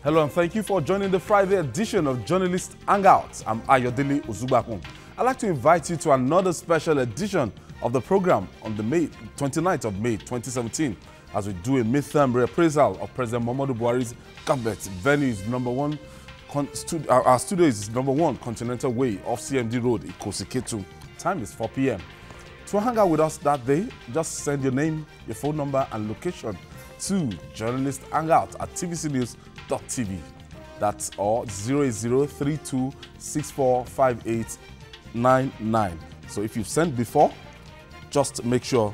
Hello and thank you for joining the Friday edition of Journalist Hangout. I'm Ayodele Uzubakun. I'd like to invite you to another special edition of the program on the 29th of May 2017 as we do a midterm reappraisal of President Muhammadu Buhari's government. Venue is our studio is #1 Continental Way off CMD Road, Ikosi-Ketu. Time is 4 p.m. To hang out with us that day, just send your name, your phone number and location to journalisthangout@tvcnews.tv. That's or 08032645899. So if you've sent before, just make sure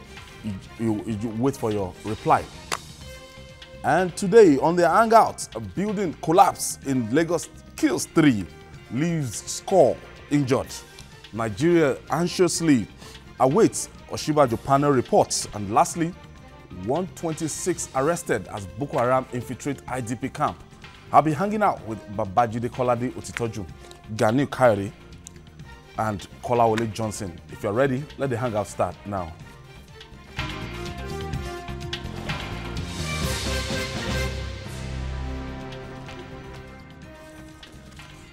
you wait for your reply. And today on the Hangout, a building collapse in Lagos kills 3, leaves score injured. Nigeria anxiously awaits Oshibajo panel reports. And lastly, 126 arrested as Boko Haram infiltrate IDP camp. I'll be hanging out with Babajide Kolade Otitoju, Ganiu Kayode, and Kolawole Johnson. If you're ready, let the hangout start now.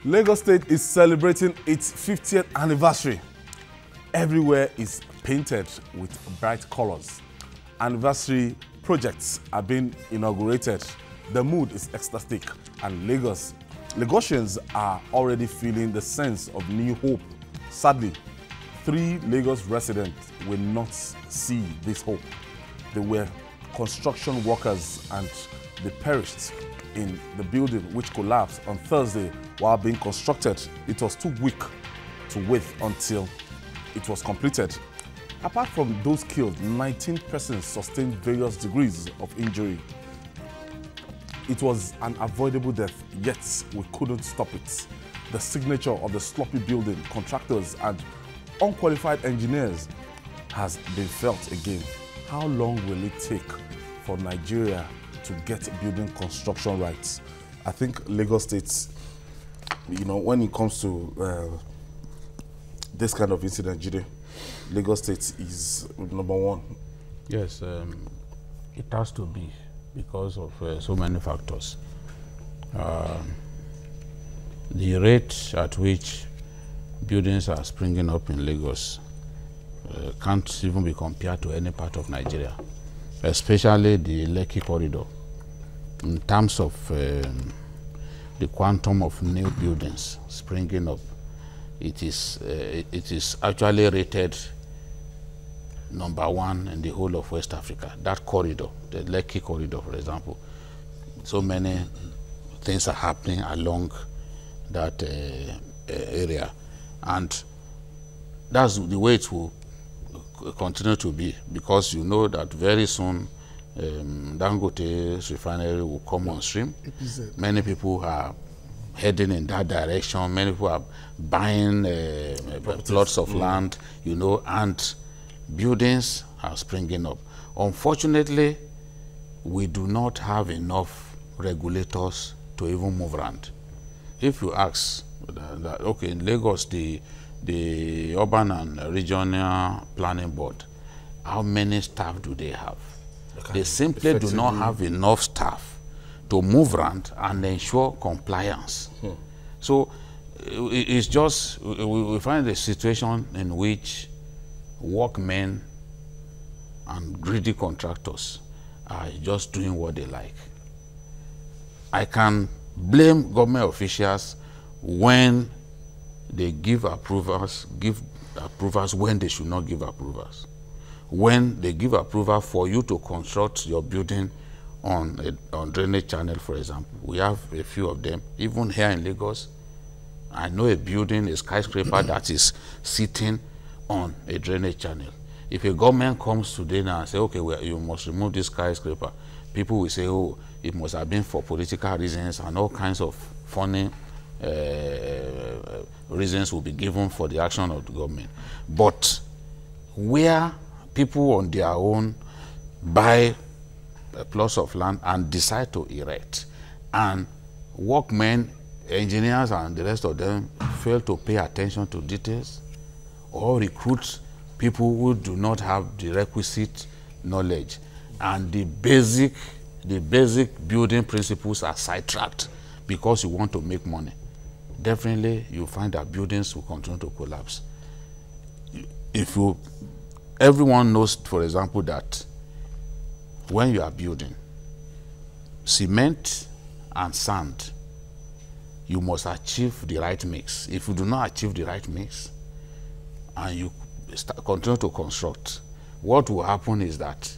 Lagos State is celebrating its 50th anniversary. Everywhere is painted with bright colors. Anniversary projects are being inaugurated. The mood is ecstatic, and Lagosians are already feeling the sense of new hope. Sadly, 3 Lagos residents will not see this hope. They were construction workers and they perished in the building which collapsed on Thursday while being constructed. It was too weak to wait until it was completed. Apart from those killed, 19 persons sustained various degrees of injury. It was an avoidable death, yet we couldn't stop it. The signature of the sloppy building contractors and unqualified engineers has been felt again. How long will it take for Nigeria to get building construction rights? I think Lagos State, when it comes to this kind of incident, Lagos State is #1. Yes, it has to be because of so many factors. The rate at which buildings are springing up in Lagos can't even be compared to any part of Nigeria, especially the Lekki corridor. In terms of the quantum of new buildings springing up, it is actually rated #1 in the whole of West Africa. That corridor, the Lekki corridor, for example, so many things are happening along that area, and that's the way it will continue to be, because you know that very soon Dangote's refinery will come on stream. Many people are heading in that direction. Many people are buying plots of land, and buildings are springing up. Unfortunately, we do not have enough regulators to even move around. If you ask that, okay, in Lagos, the Urban and Regional Planning Board, how many staff do they have? They simply do not have enough staff to move around and ensure compliance. So it's just, we find a situation in which workmen and greedy contractors are just doing what they like. I can blame government officials when they give approvals when they should not give approvals. When they give approval for you to construct your building on drainage channel, for example. We have a few of them. Even here in Lagos, I know a building, a skyscraper that is sitting on a drainage channel. If a government comes today now and say, okay, you must remove this skyscraper, people will say, oh, it must have been for political reasons, and all kinds of funny reasons will be given for the action of the government. But where people on their own buy plots of land and decide to erect, and workmen, engineers and the rest of them fail to pay attention to details or recruit people who do not have the requisite knowledge, and the basic building principles are sidetracked, because you want to make money, definitely you find that buildings will continue to collapse. Everyone knows, for example, that when you are building, cement and sand, you must achieve the right mix. If you do not achieve the right mix and you continue to construct, what will happen is that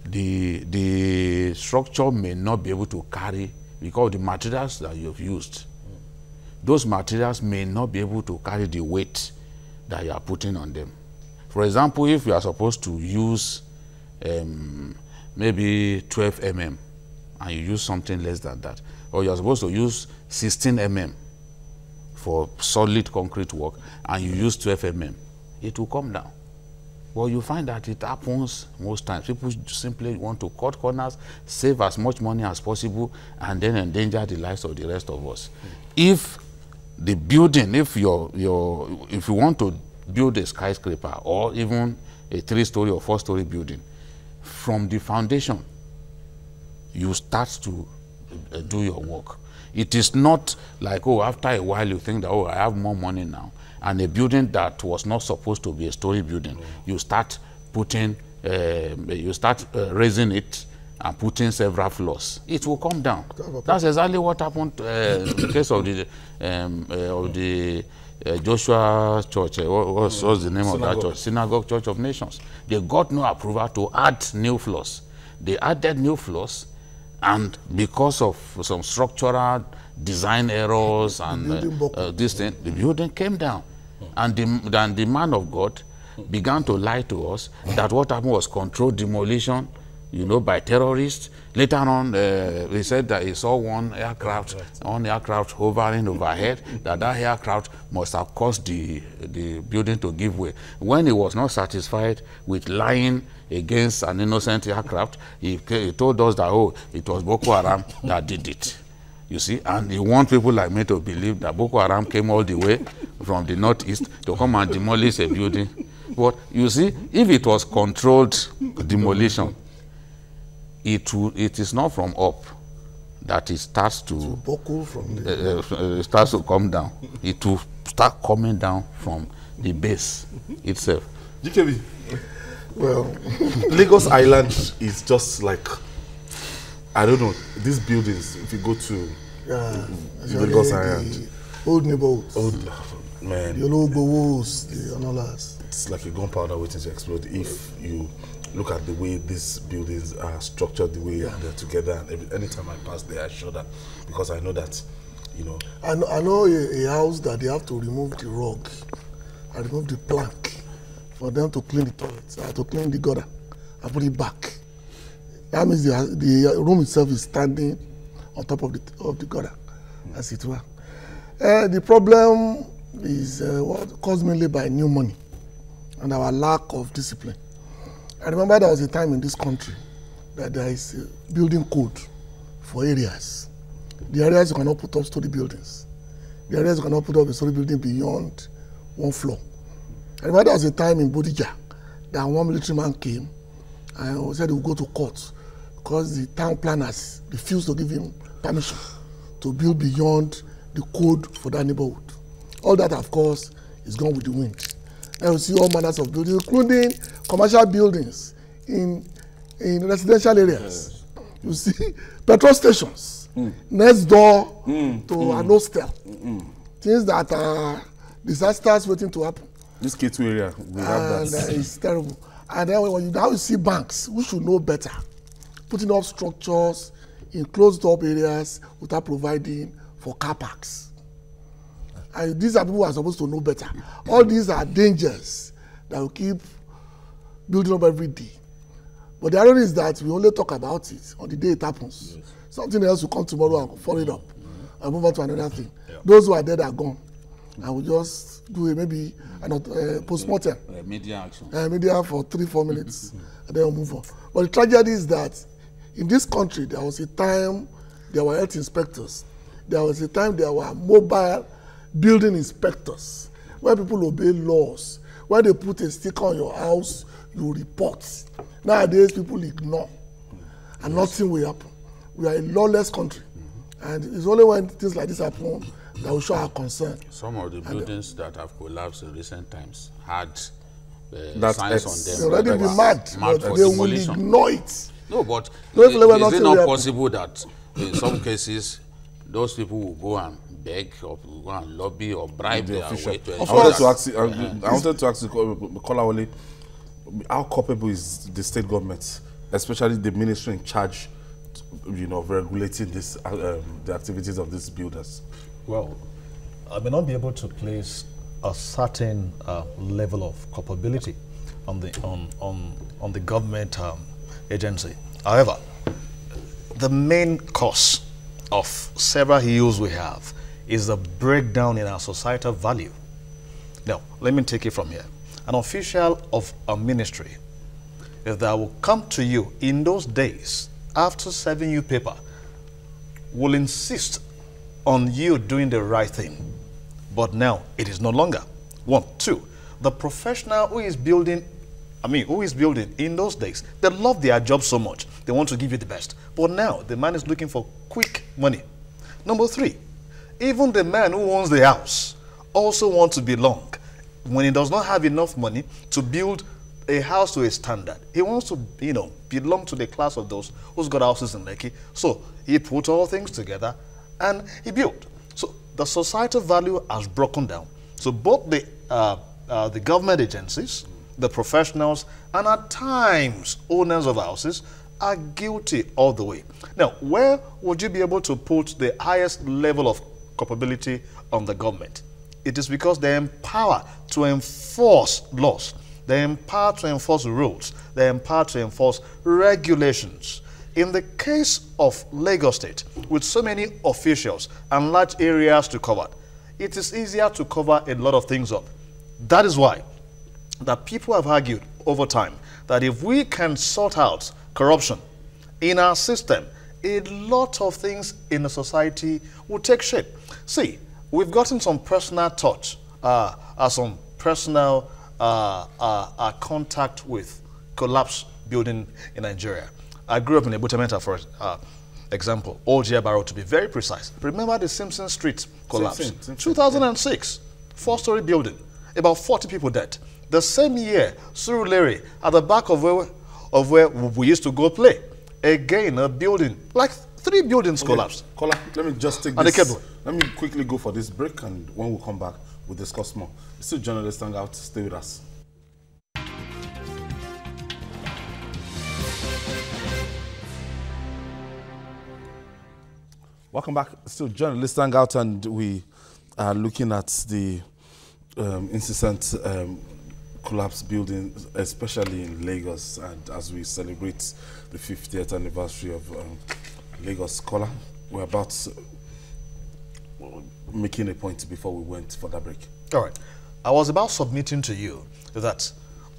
the structure may not be able to carry, because the materials that you have used, those materials may not be able to carry the weight that you are putting on them. For example, if you are supposed to use maybe 12 mm and you use something less than that, or you are supposed to use 16 mm for solid concrete work and you use 12 mm, it will come down. Well, you find that it happens most times. People simply want to cut corners, save as much money as possible, and then endanger the lives of the rest of us. If the building, if you want to build a skyscraper or even a 3-story or 4-story building, from the foundation, you start to do your work. It is not like, oh, after a while you think that, oh, I have more money now, and a building that was not supposed to be a story building, you start putting, raising it and putting several floors. It will come down. That's exactly what happened in the case of the Joshua Church. What's the name of that church? Synagogue Church of Nations. They got no approval to add new floors. They added new floors, and because of some structural design errors and this thing, the building came down. And the man of God began to lie to us that what happened was controlled demolition, you know, by terrorists. Later on, he said that he saw one aircraft hovering overhead, that aircraft must have caused the building to give way. When he was not satisfied with lying against an innocent aircraft, he told us that, oh, it was Boko Haram that did it. You see, and he wants people like me to believe that Boko Haram came all the way from the northeast to come and demolish a building. But you see, if it was controlled demolition, it is not from up that it starts to starts to come down. It will start coming down from the base itself. GKB, well, Lagos Island is just like, I don't know, these buildings, if you go to Lagos Island. Old neighborhoods. Old, man. The old walls, the anolas. It's like a gunpowder waiting to explode if you look at the way these buildings are structured, the way they're together. And anytime I pass there, I shudder, because I know that, you know. I know a house that they have to remove the rug and remove the plank for them to clean the toilets, to clean the gutter and put it back. That means the room itself is standing on top of the gutter, as it were. The problem is caused mainly by new money and our lack of discipline. I remember there was a time in this country that there is a building code for areas. The areas you cannot put up story buildings. The areas you cannot put up a story building beyond 1 floor. I remember there was a time in Bodija that one military man came and said he would go to court because the town planners refused to give him permission to build beyond the code for that neighborhood. All that, of course, is gone with the wind. And you see all manners of buildings, including commercial buildings in residential areas. Yes. You see petrol stations next door to an hostel. Things that are disasters waiting to happen. This K2 area, we have that. It's terrible. And then when you see banks, we should know better, putting up structures in closed-up areas without providing for car parks. And these are people who are supposed to know better. All these are dangers that will keep building up every day. But the irony is that we only talk about it on the day it happens. Yes. Something else will come tomorrow and follow it up and move on to another thing. Yeah. Those who are dead are gone. And we just do maybe post-mortem. Media action. Media for 3-4 minutes and then we'll move on. But the tragedy is that in this country, there was a time there were health inspectors. There was a time there were mobile building inspectors, where people obey laws. When they put a sticker on your house, you report. Nowadays, people ignore, and nothing will happen. We are a lawless country, And it's only when things like this happen that we show our concern. Some of the buildings that have collapsed in recent times had That's signs ex- on They them. already that be were mad, mad but for they will demolition. ignore it. No, but Those level is nothing it will not happen. possible that in some cases those people will go and beg or go and lobby or bribe The their official. way to I ensure wanted that- to ask you, I wanted to ask you, Kolawole, how culpable is the state government, especially the ministry in charge, of regulating this, the activities of these builders? Well, I may not be able to place a certain level of culpability on the government agency. However, the main cause of several ills we have is the breakdown in our societal value. Now, let me take it from here. An official of a ministry, if that will come to you in those days, after serving you paper, will insist on you doing the right thing. But now, it is no longer. 1, 2, the professional who is building in those days, they love their job so much, they want to give you the best. But now, the man is looking for quick money. Number 3, even the man who owns the house also wants to belong. When he does not have enough money to build a house to a standard, he wants to, belong to the class of those who's got houses in Lekki. So he put all things together and he built. So the societal value has broken down. So both the government agencies, the professionals, and at times owners of houses are guilty all the way. Now, where would you be able to put the highest level of culpability on the government? It is because they empower to enforce laws. They empower to enforce rules. They empower to enforce regulations. In the case of Lagos State, with so many officials and large areas to cover, it is easier to cover a lot of things up. That is why that people have argued over time that if we can sort out corruption in our system, a lot of things in the society will take shape. See, we've gotten some personal touch, some personal contact with collapsed building in Nigeria. I grew up in Ebutamenta, for example, Old Barrow to be very precise. Remember the Simpson Street collapse? 2006, 4-story building, about 40 people dead. The same year, Surulere, at the back of where we used to go play, again a building, like 3 buildings collapsed. Kola, let me just take And this. Let me quickly go for this break, and when we come back, we'll discuss more. Still journalist Hangout, stay with us. Welcome back. Still journalist Hangout, and we are looking at the incessant collapsed buildings, especially in Lagos, and as we celebrate the 50th anniversary of Lagos Kola, we're about making a point before we went for that break. All right. I was about submitting to you that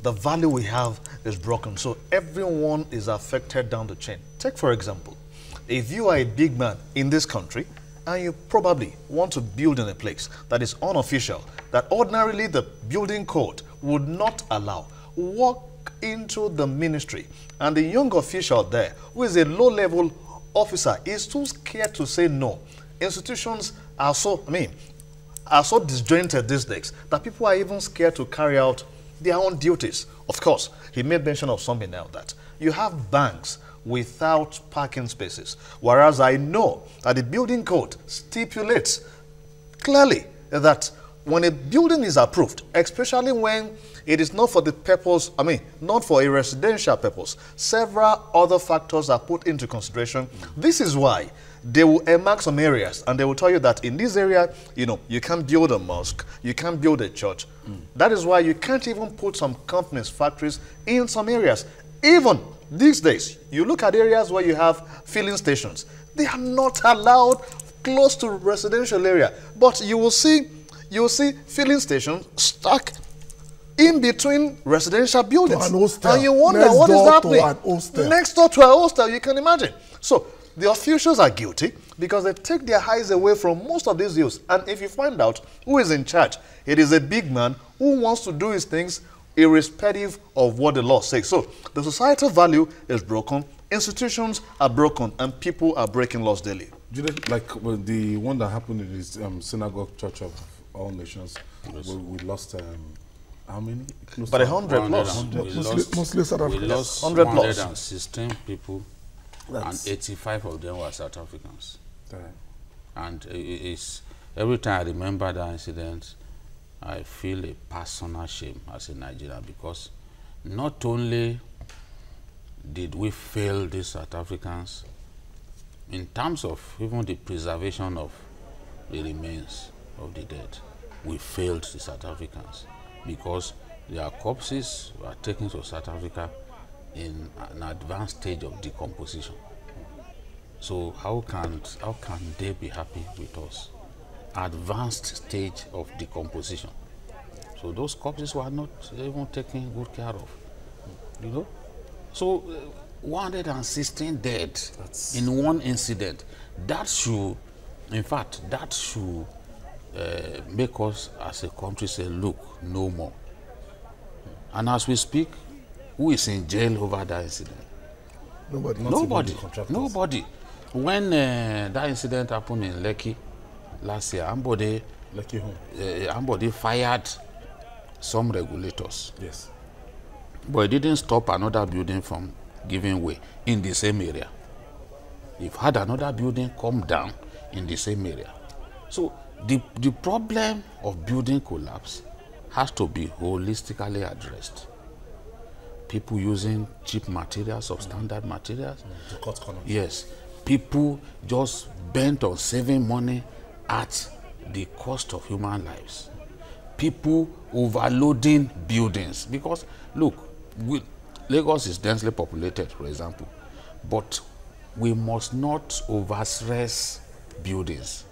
the value we have is broken, so everyone is affected down the chain. Take, for example, if you are a big man in this country and you probably want to build in a place that is unofficial, that ordinarily the building code would not allow, walk into the ministry and the young official there, who is a low-level officer, is too scared to say no. Institutions are so disjointed these days that people are even scared to carry out their own duties. Of course, he made mention of something now, that you have banks without parking spaces, whereas I know that the building code stipulates clearly that when a building is approved, especially when it is not for the purpose, not for a residential purpose, several other factors are put into consideration. This is why they will earmark some areas, and they will tell you that in this area, you can't build a mosque, you can't build a church. That is why you can't even put some companies, factories in some areas. Even these days, you look at areas where you have filling stations, they are not allowed close to residential area. But you will see filling stations stuck in between residential buildings. To an hostel. And you wonder, Next what is door happening? to an hostel. Next door to a hostel, you can imagine. So the officials are guilty because they take their eyes away from most of these youths. And if you find out who is in charge, it is a big man who wants to do his things irrespective of what the law says. So the societal value is broken institutions are broken and people are breaking laws daily. Like the one that happened in this synagogue church of all nations, we lost how many? Close But to 100 plus. Mostly South We Africans. lost 100 plus. 116 people, and 85 of them were South Africans. And every time I remember that incident, I feel a personal shame as a Nigerian, because not only did we fail these South Africans in terms of even the preservation of the remains of the dead, we failed the South Africans, because their corpses were taken to South Africa in an advanced stage of decomposition. So how can they be happy with us? Advanced stage of decomposition. So those corpses were not even taken good care of, you know. So 116 dead in one incident. That should, in fact, that should make us as a country say, look, no more. And as we speak, who is in jail over that incident? Nobody. When that incident happened in Lekki last year, Ambode fired some regulators. Yes. But it didn't stop another building from giving way in the same area. You've had another building come down in the same area. So the problem of building collapse has to be holistically addressed. People using cheap materials, substandard materials. To cut corners. Yes. People just bent on saving money at the cost of human lives. People overloading buildings. Because, look, Lagos is densely populated, for example, but we must not overstress buildings.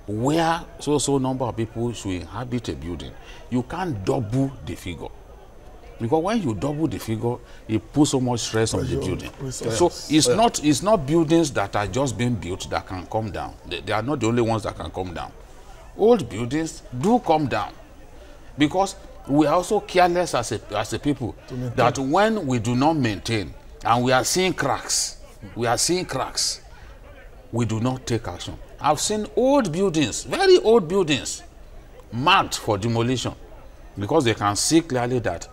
Where so number of people should inhabit a building, you can't double the figure. Because when you double the figure, it puts so much stress on the building. So it's not buildings that are just being built that can come down. They are not the only ones that can come down. Old buildings do come down, because we are also careless as a people, that when we do not maintain and we are seeing cracks, we do not take action. I've seen old buildings, very old buildings, marked for demolition, because they can see clearly that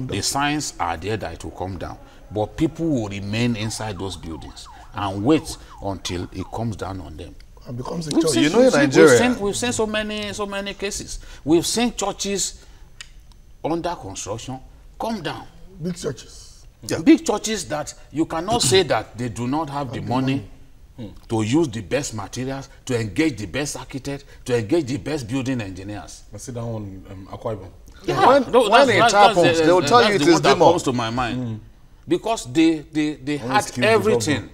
the signs are there that it will come down. But people will remain inside those buildings and wait until it comes down on them. And becomes a church. You know, in Nigeria, we've seen so many cases. We've seen churches under construction come down. Big churches. Yeah. Big churches that you cannot say that they do not have the money to use the best materials, to engage the best architect, to engage the best building engineers. I see that one Akwa Ibom. Yeah. When it happens, they will tell you it is that comes to my mind. Because they had everything.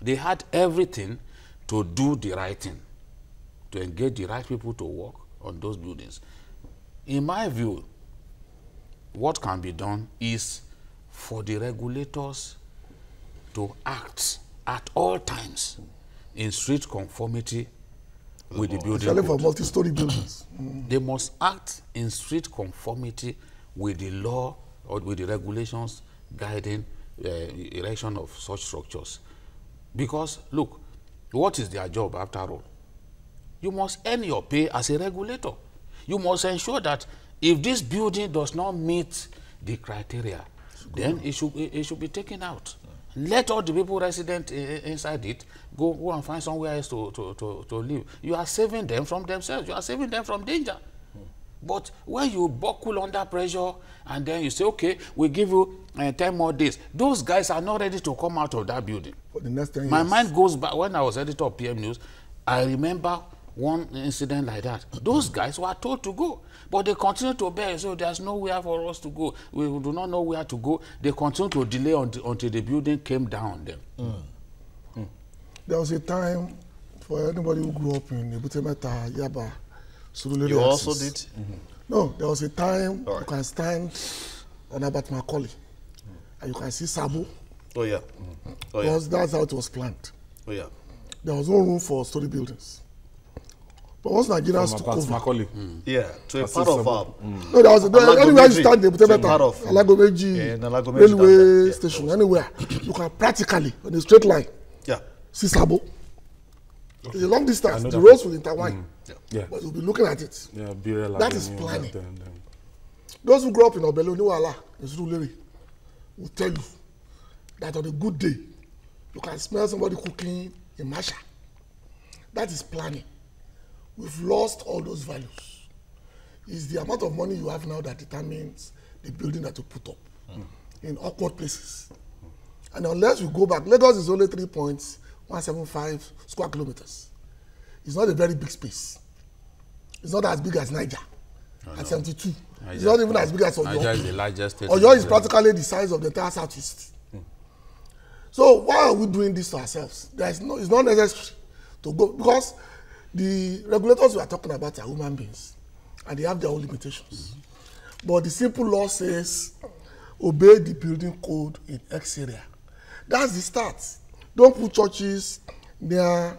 They had everything to do the right thing, to engage the right people to work on those buildings. In my view, what can be done is for the regulators to act at all times in strict conformity with the building Especially for code. multi-story buildings. They must act in strict conformity with the law or with the regulations guiding erection of such structures. Because, look, what is their job after all? You must earn your pay as a regulator. You must ensure that if this building does not meet the criteria, then it should be taken out. Let all the people resident inside it go and find somewhere else to live. You are saving them from themselves. You are saving them from danger. But when you buckle under pressure and then you say, okay, we give you 10 more days, those guys are not ready to come out of that building. For the next 10 years. My mind goes back. When I was editor of PM News, I remember one incident like that. Those guys were told to go, but they continue to bear. So there's nowhere for us to go. We do not know where to go. They continue to delay until the building came down on them. There was a time for anybody who grew up in Ebutemeta, Yaba, Surulere. You also axis. did? No, there was a time you can stand on Abat Macaulay and you can see Sabo. Oh, yeah. Oh, yeah. Because that's how it was planned. Oh, yeah. There was no room for story buildings. But once Nigerians took over, Macaulay. Yeah, to a part of no, there was anywhere you stand there, part of Alagomeji railway station, anywhere you can practically on a straight line. Yeah. See Sabo. It's a long distance. The roads will intertwine. Yeah. But you'll be looking at it. Yeah, that is planning. Those who grew up in Obelo, Niwala, in Surulere, will tell you that on a good day, you can smell somebody cooking in Masha. That is planning. We've lost all those values. It's the amount of money you have now that determines the building that you put up in awkward places. And unless we go back, Lagos is only 3.175 square kilometers. It's not a very big space. It's not as big as Niger at 72. It's not even as big as Oyo. Niger is the largest state. Oyo is practically the size of the entire southeast. So why are we doing this to ourselves? It's not necessary to go, because the regulators we are talking about are human beings and they have their own limitations. But the simple law says obey the building code in X area. That's the start. Don't put churches near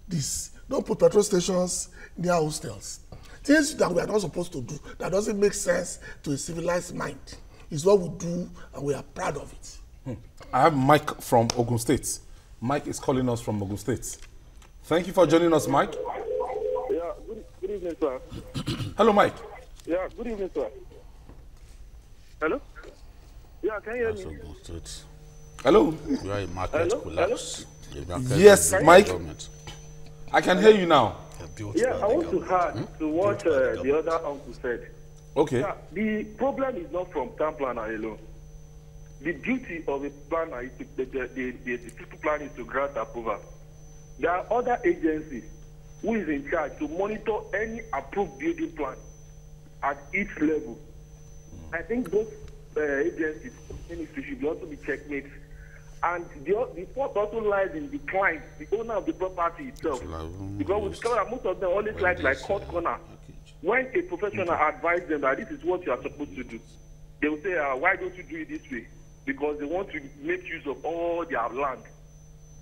this. Don't put petrol stations near hostels. Things that we are not supposed to do, that doesn't make sense to a civilized mind, is what we do and we are proud of it. I have Mike from Ogun State. Mike is calling us from Ogun State. Thank you for joining us, Mike. Yeah, good evening, sir. Hello, Mike. Yeah, good evening, sir. Hello? Yeah, can you hear me? Hello. You are a market collapse. Yes, Mike. I can hear you now. Yeah, I want to add to what the other uncle said. Okay. Yeah, the problem is not from town planner alone. The duty of a planner is the people plan is to grant approval. There are other agencies who is in charge to monitor any approved building plan at each level. I think those agencies, ministry, should also be checkmates. And the fault also lies in the client, the owner of the property itself. Because with the most of them always like court corner. When a professional advises them that this is what you are supposed to do, they will say, why don't you do it this way? Because they want to make use of all their land.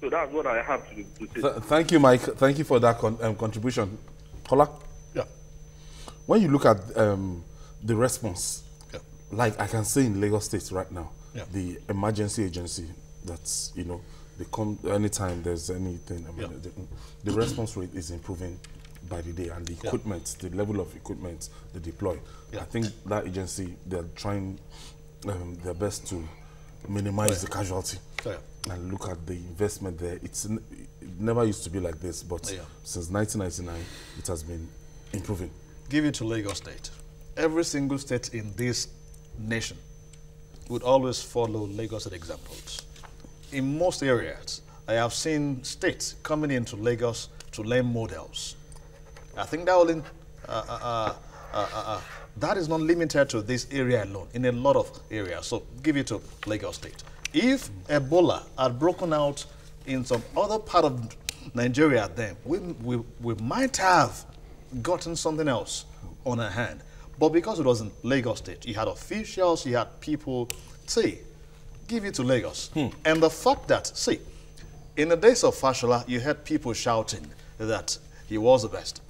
So that's what I have to say. Thank you, Mike. Thank you for that contribution. Kola? Yeah. When you look at the response, like I can say in Lagos State right now, the emergency agency, that's, they come anytime there's anything. I mean, the response rate is improving by the day, and the equipment, the level of equipment they deploy. I think that agency, they're trying their best to minimize the casualty and look at the investment there. It never used to be like this, but since 1999, it has been improving. Give it to Lagos State. Every single state in this nation would always follow Lagos State examples. In most areas, I have seen states coming into Lagos to learn models. I think that that is not limited to this area alone, in a lot of areas. So give it to Lagos State. If Ebola had broken out in some other part of Nigeria, then we might have gotten something else on our hand. But because it was in Lagos State, you had officials, you had people, see, give it to Lagos. And the fact that, see, in the days of Fashola, you had people shouting that he was the best.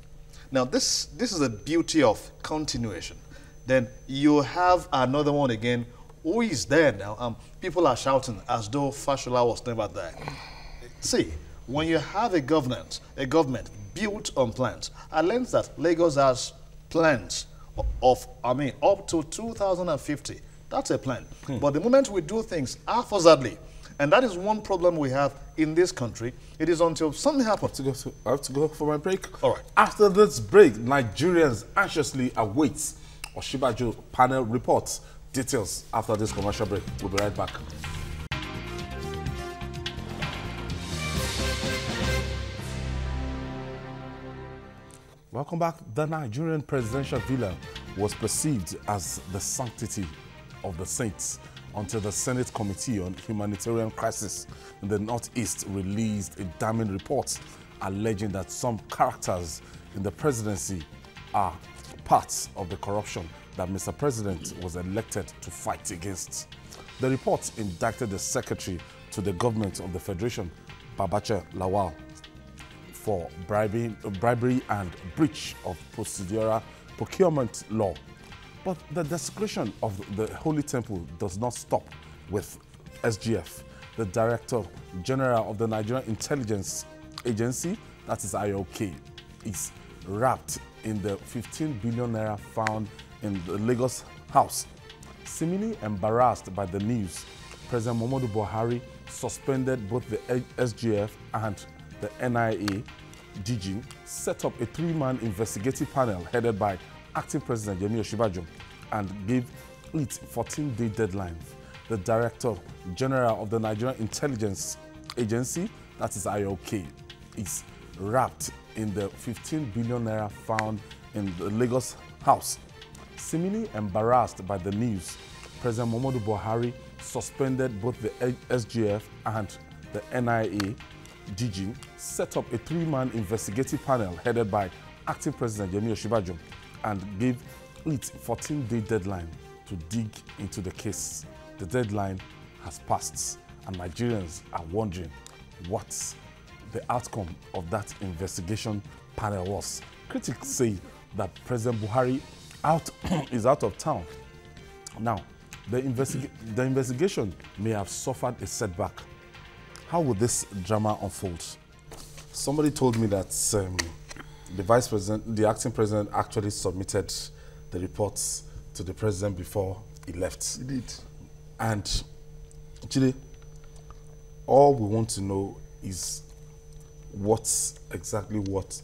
Now, this is the beauty of continuation. Then you have another one again who is there now. People are shouting as though Fashola was never there. See, when you have a government built on plans, I learned that Lagos has plans of up to 2050. That's a plan. But the moment we do things haphazardly, and that is one problem we have in this country, it is until something happens. I have to go for my break. All right. After this break, Nigerians anxiously await Oshibajo panel reports. Details after this commercial break. We'll be right back. Welcome back. The Nigerian presidential villa was perceived as the sanctity of the saints until the Senate Committee on Humanitarian Crisis in the Northeast released a damning report alleging that some characters in the presidency are parts of the corruption that Mr. President was elected to fight against. The report indicted the secretary to the government of the Federation, Babacha Lawal, for bribery and breach of procedural procurement law. But the desecration of the Holy Temple does not stop with SGF. The Director General of the Nigerian Intelligence Agency, that is IOK, is wrapped in the 15 billion naira found in the Lagos house. Seemingly embarrassed by the news, President Muhammadu Buhari suspended both the SGF and the NIA DG, set up a 3-man investigative panel headed by Acting President Yemi Osinbajo and gave it 14-day deadline. The Director General of the Nigerian Intelligence Agency, that is IOK, is wrapped in the 15 billion naira found in the Lagos house. Seemingly embarrassed by the news, President Muhammadu Buhari suspended both the SGF and the NIA DG, set up a 3-man investigative panel headed by Acting President Yemi Osinbajo and gave it 14-day deadline to dig into the case. The deadline has passed and Nigerians are wondering what the outcome of that investigation panel was. Critics say that President Buhari is out of town. Now, the investigation may have suffered a setback. How will this drama unfold? Somebody told me that the Vice President, the Acting President, actually submitted the reports to the President before he left. He did. And actually, all we want to know is what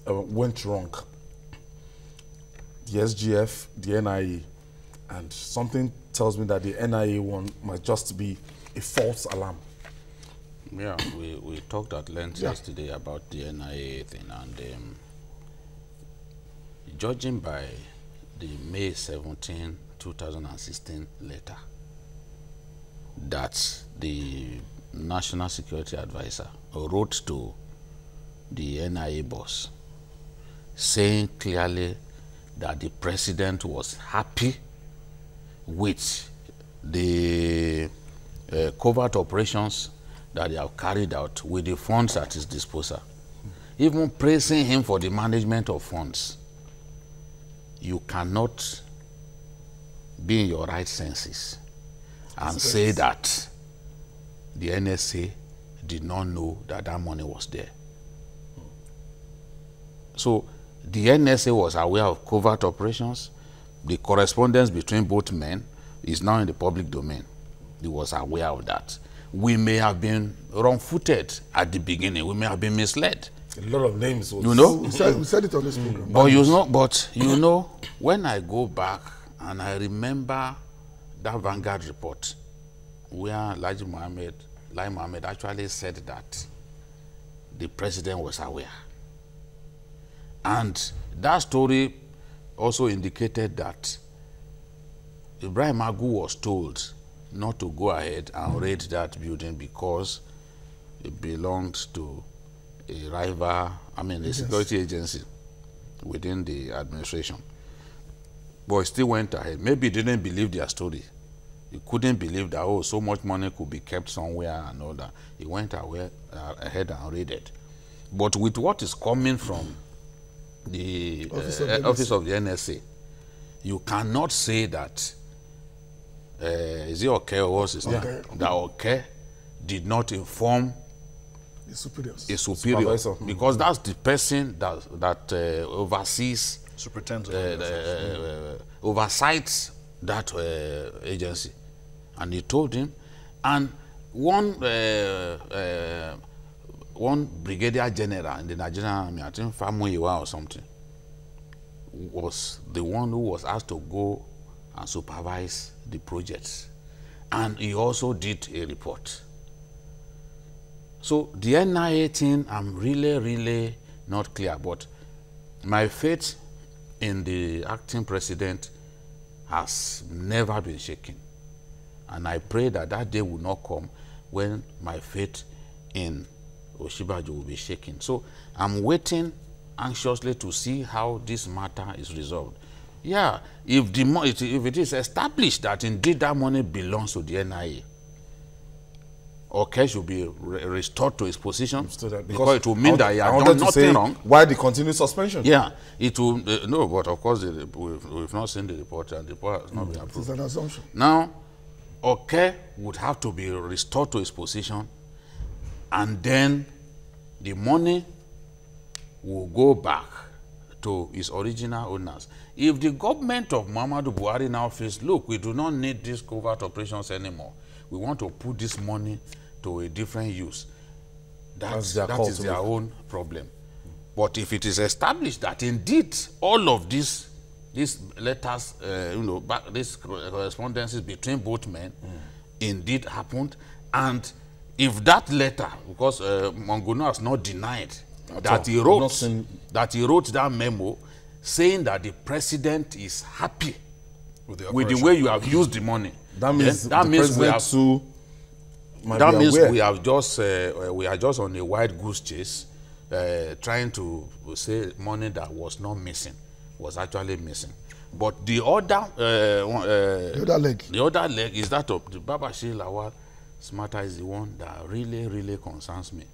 went wrong. The SGF, the NIA, and something tells me that the NIA one might just be a false alarm. Yeah, we talked at length yesterday about the NIA thing, and judging by the May 17, 2016 letter that the National Security Advisor wrote to the NIA boss, saying clearly that the president was happy with the covert operations that they have carried out with the funds at his disposal, even praising him for the management of funds. You cannot be in your right senses and say that the NSA did not know that that money was there. So the NSA was aware of covert operations. The correspondence between both men is now in the public domain. He was aware of that. We may have been wrong-footed at the beginning. We may have been misled. A lot of names. You know? We said it on this program. But you know, when I go back and I remember that Vanguard report where Lai Mohammed actually said that the president was aware. And that story also indicated that Ibrahim Agu was told not to go ahead and raid that building because it belonged to a rival, a security agency within the administration. But he still went ahead. Maybe he didn't believe their story. He couldn't believe that, oh, so much money could be kept somewhere and all that. He went ahead and raided. But with what is coming from the office of the NSA, you cannot say that is it okay or was it that okay did not inform The superiors. a superior, because that's the person that oversees, oversights that agency, and he told him. And one brigadier general in the Nigerian army, I think Famuyiwa or something, was the one who was asked to go and supervise the projects, and he also did a report. So the NIA thing, I'm really not clear, but my faith in the acting president has never been shaken, and I pray that that day will not come when my faith in Osinbajo will be shaken. So I'm waiting anxiously to see how this matter is resolved. Yeah, if it is established that indeed that money belongs to the NIA, Okay should be restored to his position because it will mean that he has I done nothing wrong. Why the continued suspension? Yeah, it will. No, but of course we've not seen the report, and the report has not been approved. It's an assumption. Now, okay would have to be restored to his position, and then the money will go back to his original owners. If the government of Muhammadu Buhari now feels, look, we do not need these covert operations anymore, we want to put this money to a different use, that is their own problem. But if it is established that indeed all of these letters, these correspondences between both men indeed happened, and if that letter, because Monguno has not denied that he wrote that memo saying that the president is happy with the way you have used the money. That means we are just on a wild goose chase, trying to say money that was not missing was actually missing. But the other leg is that of the Babashir Lawal's matter is the one that really concerns me.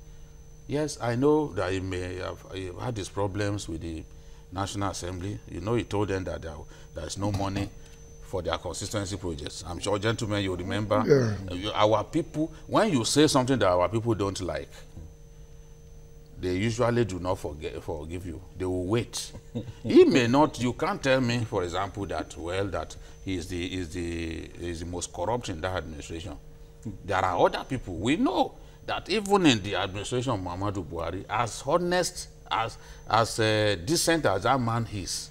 Yes, I know that he may have had his problems with the National Assembly. You know, he told them that there is no money for their consistency projects. I'm sure, gentlemen, you remember our people, when you say something that our people don't like, they usually do not forgive you. They will wait. He may not, you can't tell me, for example, that, well, that he is the most corrupt in that administration. There are other people. We know that even in the administration of Muhammadu Buhari, as honest, as decent as that man is,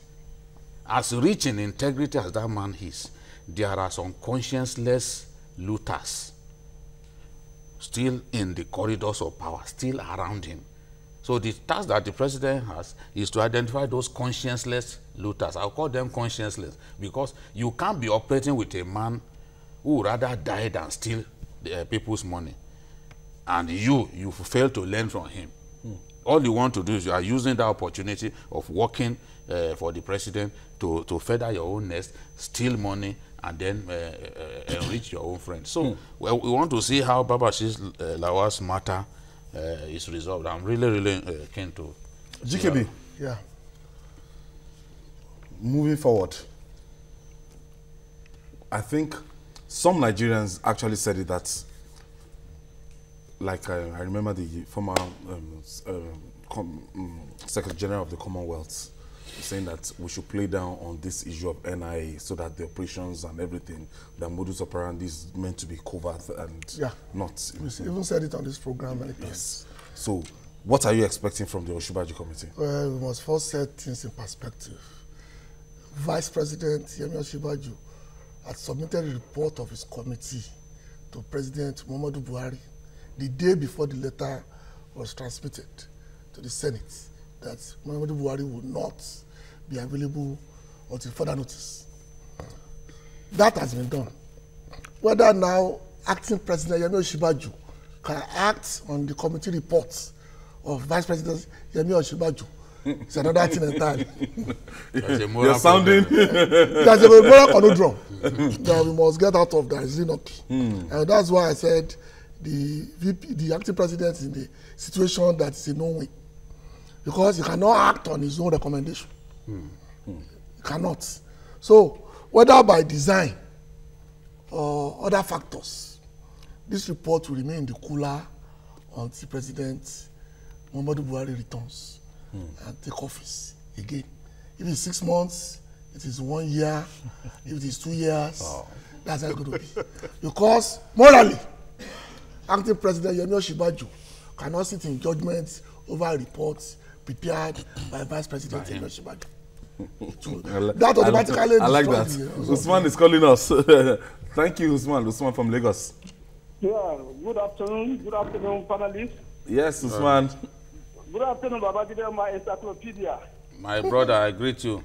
as rich in integrity as that man is, there are some conscienceless looters still in the corridors of power, still around him. So the task that the president has is to identify those conscienceless looters. I'll call them conscienceless because you can't be operating with a man who rather die than steal people's money. And you fail to learn from him. All you want to do is you are using the opportunity of working for the president to feather your own nest, steal money, and then enrich your own friends. So we want to see how Babashir Lawal's matter is resolved. I'm really keen to. GKB. Yeah. Moving forward, I think some Nigerians actually said it that, like I remember the former Secretary General of the Commonwealth saying that we should play down on this issue of NIA so that the operations and everything, the modus operandi is meant to be covert and not. We even said it on this program many times. Yes. So, what are you expecting from the Oshibaju Committee? Well, we must first set things in perspective. Vice President Yemi Osinbajo had submitted a report of his committee to President Muhammadu Buhari the day before the letter was transmitted to the Senate that Muhammadu Buhari would not be available until further notice. That has been done. Whether now acting President Yemi Osinbajo can act on the committee reports of Vice President Yemi Osinbajo is another thing entirely. You're sounding. There's a moral conundrum that we must get out of that, is it not? And that's why I said the acting president is in the situation that is a no-win. Because he cannot act on his own recommendation. He cannot. So, whether by design or other factors, this report will remain in the cooler until President Muhammadu Buhari returns and take office again. If it's 6 months, it is 1 year. If it is 2 years, that's how it's going to be. Because morally, acting President Yemi Osinbajo cannot sit in judgment over reports prepared by Vice President Yemi Osinbajo. That automatically. I like that. Usman is calling us. Thank you, Usman. Usman from Lagos. Yeah, good afternoon, panelists. Yes, Usman. Good afternoon, Babajide, my encyclopedia. My brother, I greet you.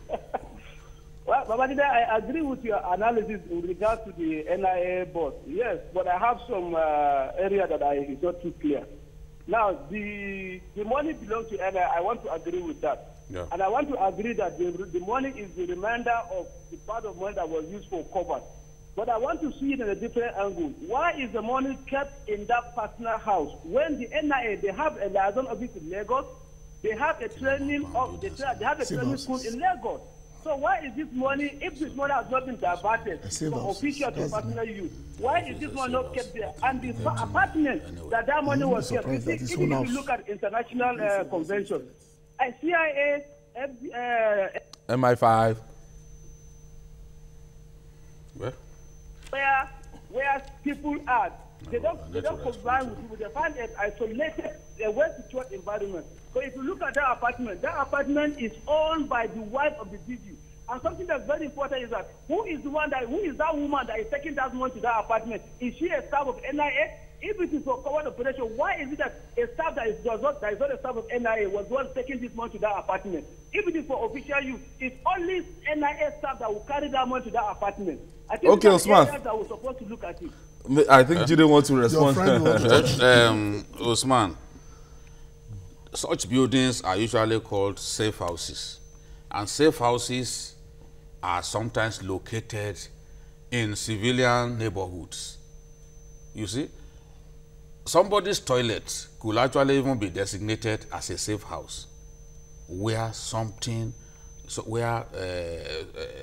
Well, Babajide, I agree with your analysis in regard to the NIA boss. Yes, but I have some area that is not too clear. Now, the money belongs to NIA. I want to agree with that. Yeah. And I want to agree that the money is the remainder of the part of money that was used for covert. But I want to see it in a different angle. Why is the money kept in that partner house when the NIA, they have a liaison office in Lagos, they have a training school in Lagos. So why is this money, if this money has not been diverted from official to personal use, why is this money not kept there? And the apartment that money was kept, even if you look at international conventions, CIA, MI5, where people are, they don't comply with people. They find an isolated, a well-secured environment. So if you look at that apartment is owned by the wife of the DG. And something that's very important is that who is that woman that is taking that money to that apartment? Is she a staff of NIA? If it is for covert operation, why is it that a staff that is not a staff of NIA was the one taking this money to that apartment? If it is for official use, it's only NIA staff that will carry that money to that apartment. I think okay, Osman. That we're supposed to look at it. I think you didn't want to respond. Osman, such buildings are usually called safe houses. And safe houses are sometimes located in civilian neighborhoods. You see, somebody's toilet could actually even be designated as a safe house, where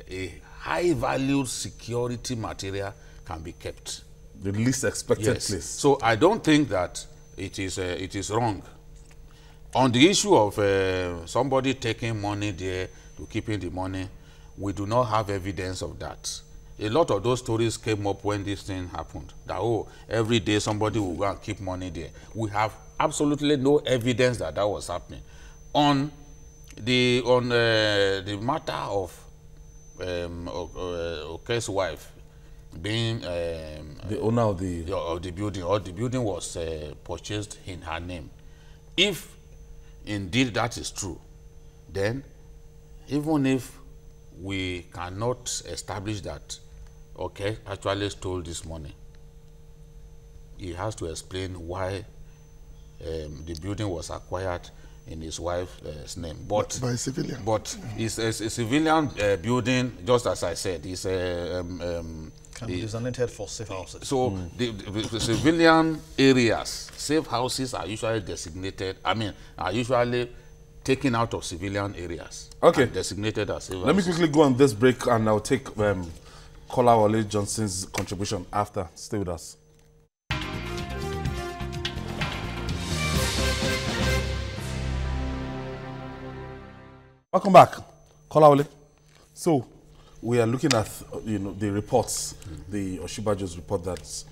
a high-valued security material can be kept. The least expected place. So I don't think that it is wrong. On the issue of somebody taking money there to keeping the money, we do not have evidence of that. A lot of those stories came up when this thing happened. That, oh, every day somebody will go and keep money there. We have absolutely no evidence that that was happening. On the matter of Oke's wife being the owner of the building, or the building was purchased in her name. If indeed that is true, then even if we cannot establish that Oke actually stole this money, he has to explain why the building was acquired in his wife's name. But by a civilian. But it's a civilian building, just as I said. It's can be designated for safe houses. So the civilian areas, safe houses are usually designated, are usually taken out of civilian areas. Okay. And designated as safe Let me houses. quickly go on this break and I'll take Kolawole Johnson's contribution after. Stay with us. Welcome back, Kolawole. So we are looking at the reports, the Oshibajo's report that's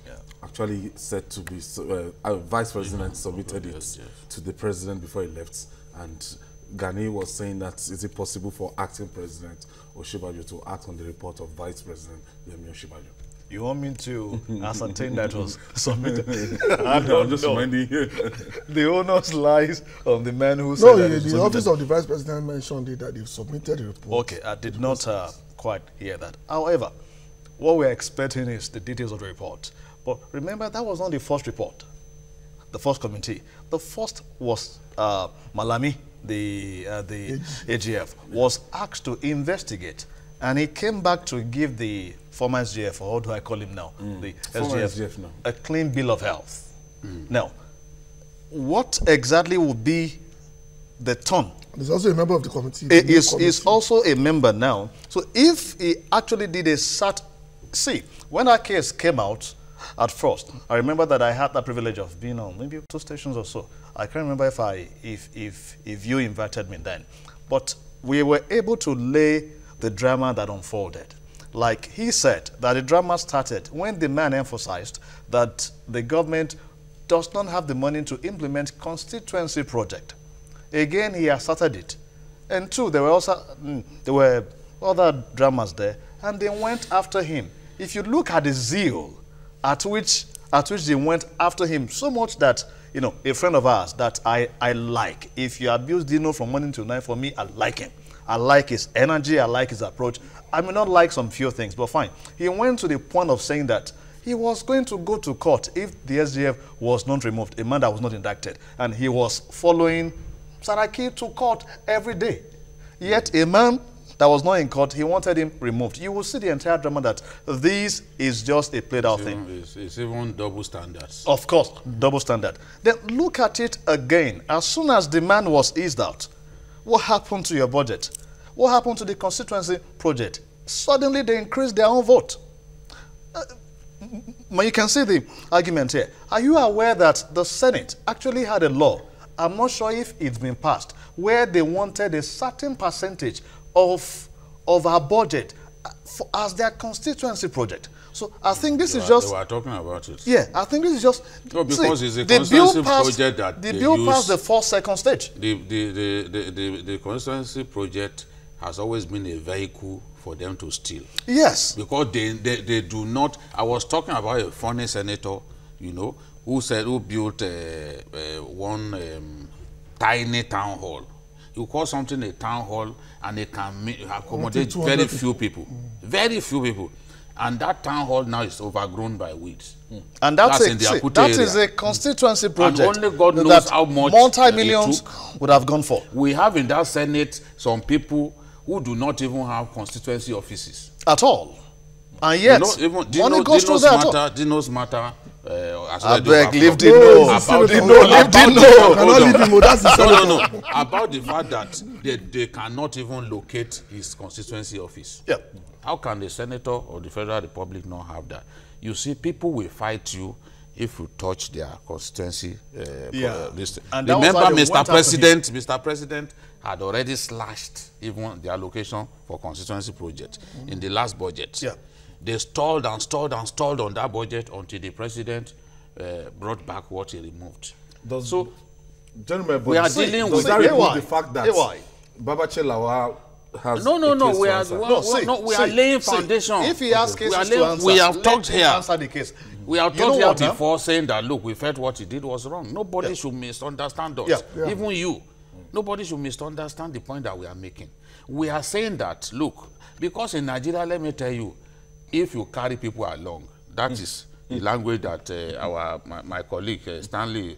actually said to be Vice President submitted it to the President before he left, and Gani was saying that is it possible for acting President Oshibajo to act on the report of Vice President Yemi Oshibajo? You want me to ascertain that was submitted? I'm just reminding you. The onus lies on the man who said that. No, the office of the Vice President mentioned that they've submitted a report. Okay, I did not quite hear that. However, what we're expecting is the details of the report. But remember, that was not the first report, the first committee. The first was Malami, the AGF, was asked to investigate. And he came back to give the former SGF, or what do I call him now? The SGF now, a clean bill of health. Now, what exactly would be the tone? There's also a member of the committee. He's also a member now. So if he actually did a see, when our case came out at first, I remember that I had the privilege of being on maybe 2 stations or so. I can't remember if you invited me then. But we were able to lay the drama that unfolded. Like he said, that the drama started when the man emphasized that the government does not have the money to implement constituency project. Again, he asserted it. And 2, there were other dramas there, and they went after him. If you look at the zeal at which they went after him, so much that, a friend of ours that I like, if you abuse Dino from morning to night, for me, I like him. I like his energy, I like his approach. I may not like some few things, but fine. He went to the point of saying that he was going to go to court if the SGF was not removed, a man that was not indicted. And he was following Saraki to court every day. Yet a man that was not in court, he wanted him removed. You will see the entire drama that this is just a played out thing. It's even double standards. Of course, double standard. Then look at it again. As soon as demand was eased out, what happened to your budget? What happened to the constituency project? Suddenly they increased their own vote. You can see the argument here. Are you aware that the Senate actually had a law, I'm not sure if it's been passed, where they wanted a certain percentage of our budget as their constituency project? So I think this is just... They were talking about it. Yeah, I think this is just... No, because it's a constituency project that the bill passed the first, second stage. The constituency project has always been a vehicle for them to steal. Yes. Because they do not... I was talking about a funny senator, you know, who built one tiny town hall. You call something a town hall and it can accommodate very few people. Very few people. And that town hall now is overgrown by weeds. And that is a constituency project. And only God knows how much multi-millions would have gone for. We have in that Senate some people who do not even have constituency offices. At all. And yet, money goes through there at all. Dinos matter. I beg, leave Dino. No. About the fact that they cannot even locate his constituency office. Yeah. How can the senator or the Federal Republic not have that? You see, people will fight you if you touch their constituency. Remember, Mr. President had already slashed even the allocation for constituency project in the last budget. Yeah. They stalled and stalled and stalled on that budget until the president brought back what he removed. Gentlemen, we are dealing with the fact that Babache Lawal has we are laying foundation. If he asks cases to answer, we have talked here. Answer the case. We have talked here before saying that, look, we felt what he did was wrong. Nobody should misunderstand us. Even you. Nobody should misunderstand the point that we are making. We are saying that, look, because in Nigeria, let me tell you, if you carry people along, that is the language that my colleague Stanley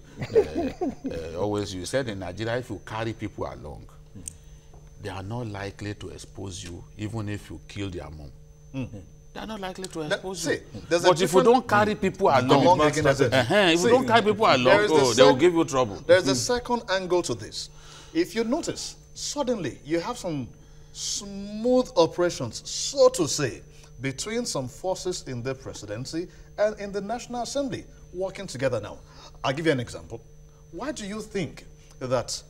always used. Said in Nigeria, if you carry people along, they are not likely to expose you, even if you kill their mom. They are not likely to expose you. But if you don't carry people along, if you don't carry people along, they will give you trouble. There's a second angle to this. If you notice, suddenly you have some smooth operations, so to say, between some forces in the presidency and in the National Assembly working together now. I'll give you an example. Why do you think that,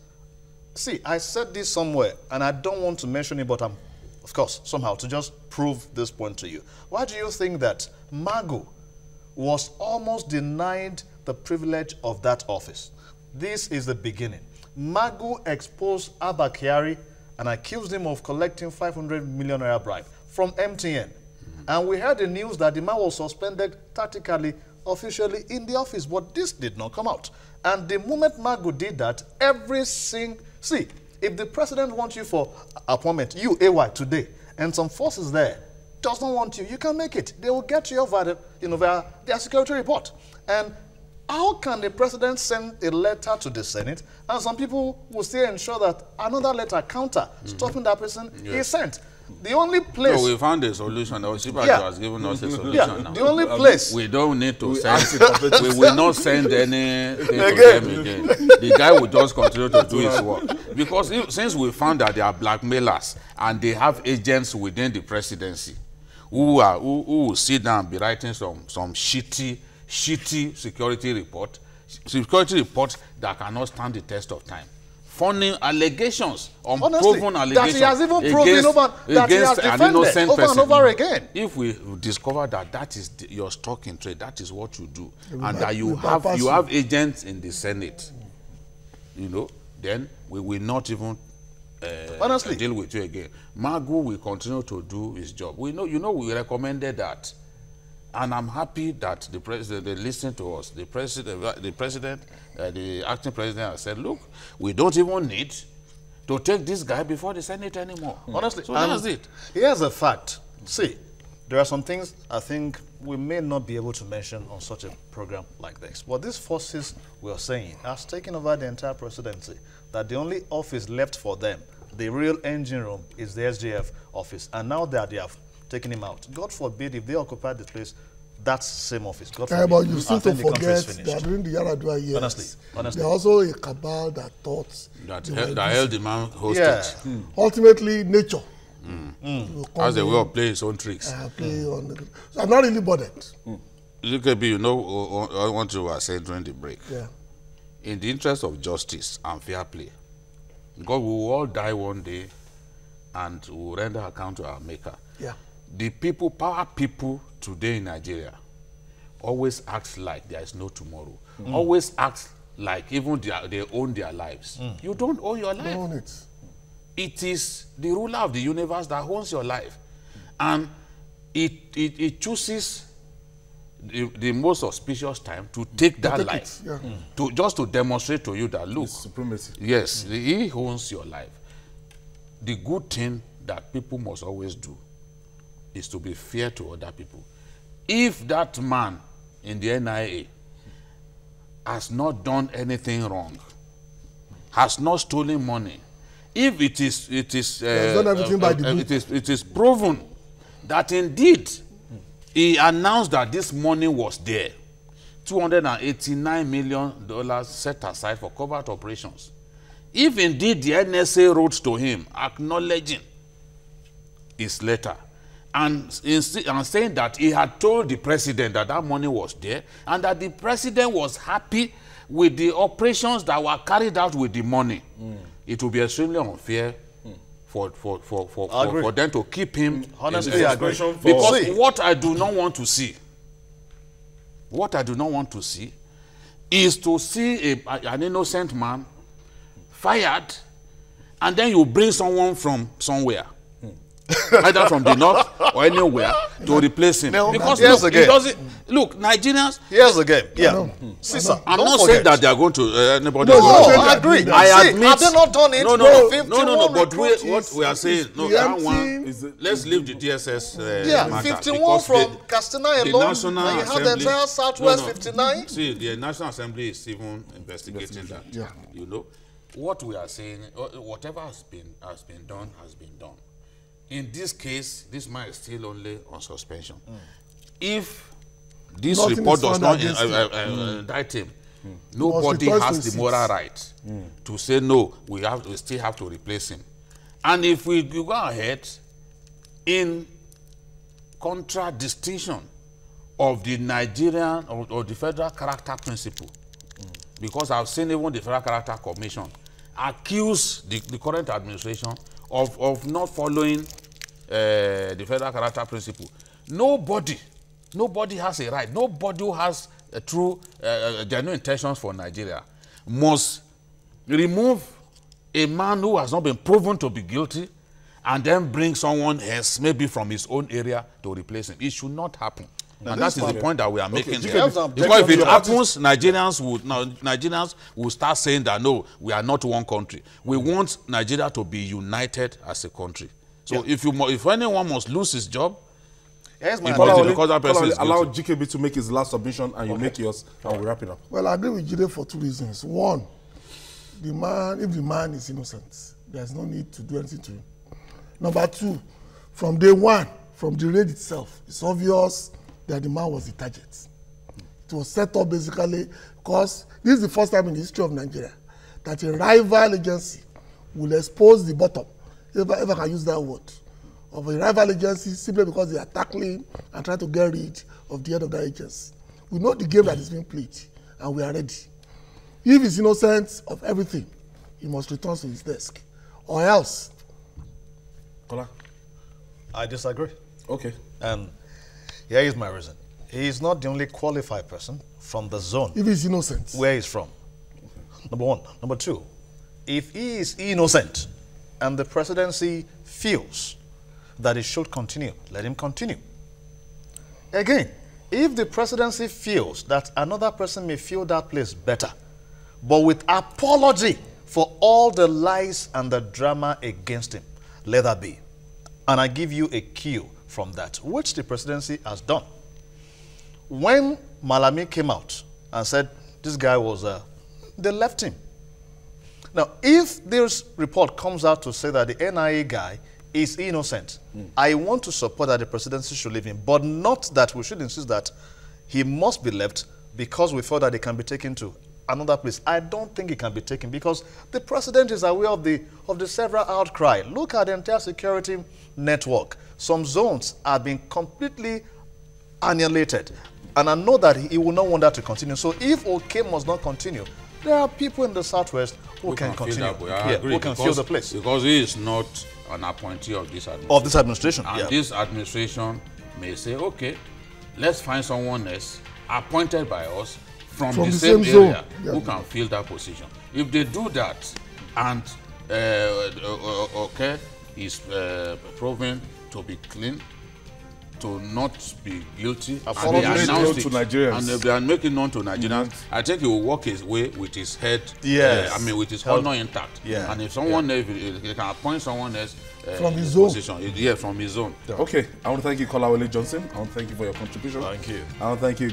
see, I said this somewhere, and I don't want to mention it, but I'm, of course, somehow, to just prove this point to you. Why do you think that Magu was almost denied the privilege of that office? This is the beginning. Magu exposed Abba Kyari and accused him of collecting 500 million naira bribe from MTN. And we heard the news that the man was suspended tactically, officially in the office, but this did not come out. And the moment Magu did that, see, if the president wants you for appointment, you, AY, today, and some forces there does not want you, you can make it. They will get you via their security report. And how can the president send a letter to the Senate, and some people will still ensure that another letter counter stopping that person is sent? The only place... So we found a solution. Our chief has given us a solution now. The only place... We don't need to send... we will not send anything to them again. The guy will just continue to do his work. Because since we found that they are blackmailers and they have agents within the presidency who will sit down and be writing some shitty security report that cannot stand the test of time. Funny allegations, unproven allegations that he has even proven that he has defended over and over again. If we discover that is your stock in trade, that is what you do, and that you have agents in the Senate, then we will not even deal with you again. Magu will continue to do his job. We recommended that. And I'm happy that the president, they listened to us. The acting president has said, look, we don't even need to take this guy before the Senate anymore. Honestly, so that's it. Here's a fact. See, there are some things I think we may not be able to mention on such a program like this. But these forces we are saying has taken over the entire presidency, that the only office left for them the real engine room is the SGF office. And now that they have taken him out, God forbid if they occupy the place, that same office. God forbid. But you seem I to think the country is forget finished. that during the Yaradua years, Honestly. there was also a cabal that thought That they were held the man hostage. Yeah. ultimately nature. will come As a way in, of playing his own tricks. play on the, so I'm not really bothered. UKB, you know what you were saying during the break. Yeah. In the interest of justice and fair play, because we will all die one day and we will render account to our maker. Yeah. The people, power people today in Nigeria, always act like there is no tomorrow. Always act like even they own their lives. You don't own your life. Own it. It is the ruler of the universe that owns your life. And it chooses the most auspicious time to take that life. Yeah. Just to demonstrate to you that, look, Supremacy. yes, he owns your life. The good thing that people must always do is to be fair to other people. If that man in the NIA has not done anything wrong, has not stolen money, if it is done everything by the book. it is proven that indeed he announced that this money was there, $289 million set aside for covert operations. If indeed the NSA wrote to him acknowledging his letter and saying that he had told the president that that money was there and that the president was happy with the operations that were carried out with the money, it would be extremely unfair for them to keep him. Honestly, I agree. Because what I do not want to see, is to see an innocent man fired, and then you bring someone from somewhere, either from the north or anywhere, to replace him. No, because here's look, the game. it doesn't, look, Nigerians. Here's the game. Yeah. I'm not saying that they are going to anybody. No, I agree. I admit. Have they not done it? No. But what we are saying, the that empty- one is let's leave the DSS matter. 51 because from Castina the alone, National and you have the Assembly- entire Southwest 59. See, the National Assembly is even investigating that. Yeah. You know, what we are saying, whatever has been done has been done. In this case, this man is still only on suspension. If this Nothing report is does found not against indict him, nobody return has to the seats. moral right to say no. We still have to replace him. And if we go ahead in contradistinction of the Nigerian or the federal character principle, because I've seen even the Federal Character Commission accuse the current administration of not following the federal character principle. Nobody has a right, nobody who has a true, genuine intentions for Nigeria must remove a man who has not been proven to be guilty and then bring someone else, maybe from his own area, to replace him. It should not happen. And that is the point that we are making here. Because if it happens, Nigerians will start saying that, no, we are not one country. We want Nigeria to be united as a country. So if anyone must lose his job, Here's my because that person is allow guilty. GKB to make his last submission and you make yours and we wrap it up. Well, I agree with Jide for two reasons. One, if the man is innocent, there's no need to do anything to him. Number two, from day one, from the raid itself, it's obvious that the man was the target. It was set up basically because this is the first time in the history of Nigeria that a rival agency will expose the bottom, if I can use that word, of a rival agency simply because they are tackling and trying to get rid of the head of that agency. We know the game that is being played and we are ready. If he's innocent of everything, he must return to his desk. Or else. Kola? I disagree. Okay. And here is my reason. He is not the only qualified person from the zone If he's innocent. where he's from. Number one. Number two, if he is innocent and the presidency feels that it should continue, let him continue. Again, if the presidency feels that another person may feel that place better, but with apology for all the lies and the drama against him, let that be. And I give you a cue from that, which the presidency has done. When Malami came out and said this guy was, they left him. Now, if this report comes out to say that the NIA guy is innocent, I want to support that the presidency should leave him, but not that we should insist that he must be left because we feel that he can be taken to another place. I don't think he can be taken because the president is aware of the several outcry. Look at the entire security network. Some zones are being completely annihilated, and I know that he will not want that to continue. So if OK must not continue, there are people in the southwest who can continue. Who can fill the place. Because he is not an appointee of this administration. And this administration may say, okay, let's find someone else appointed by us from the same area who can fill that position. If they do that and OK is proven to be clean, to not be guilty, and they announce it, and they are making known to Nigerians, I think he will walk his way with his head, with his honor intact. And if someone else, he can appoint someone else from his zone. Position. From his zone. Okay, I want to thank you, Kolawole Johnson. I want to thank you for your contribution. Thank you. I want to thank you,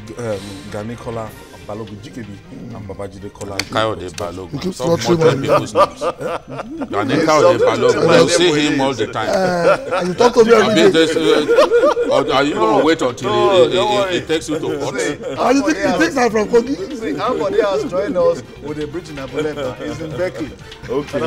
Gani Kola Balogun Jikebi and Babajide Kola. Kayode Balogun. Some modern people's names. Gani Kayode Balogun. You see him all the time. And you talk to me every day. Are you going to wait until it takes you to court? And you think it takes her from Kogi? Somebody has joined us with a bridge in Abuleta. He's in Berkeley. Okay.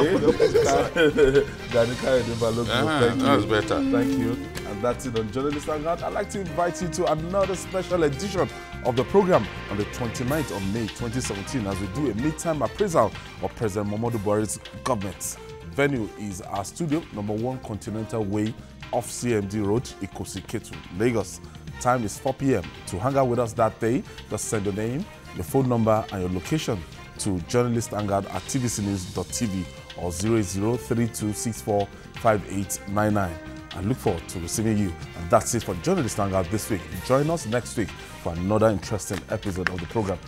Gani Kayode Balogun. Thank you. That's better. Thank you. And that's it on Journalist Hangout. I'd like to invite you to another special edition of the program on the 29th of May 2017 as we do a mid-time appraisal of President Muhammadu Buhari's government. Venue is our studio, number 1 Continental Way off CMD Road, Ikosi Ketu, Lagos. Time is 4 p.m. To hang out with us that day, just send your name, your phone number, and your location to journalisthangout@tvcnews.tv or 08032645899. I look forward to receiving you. And that's it for Journalist Hangout this week. Join us next week for another interesting episode of the program.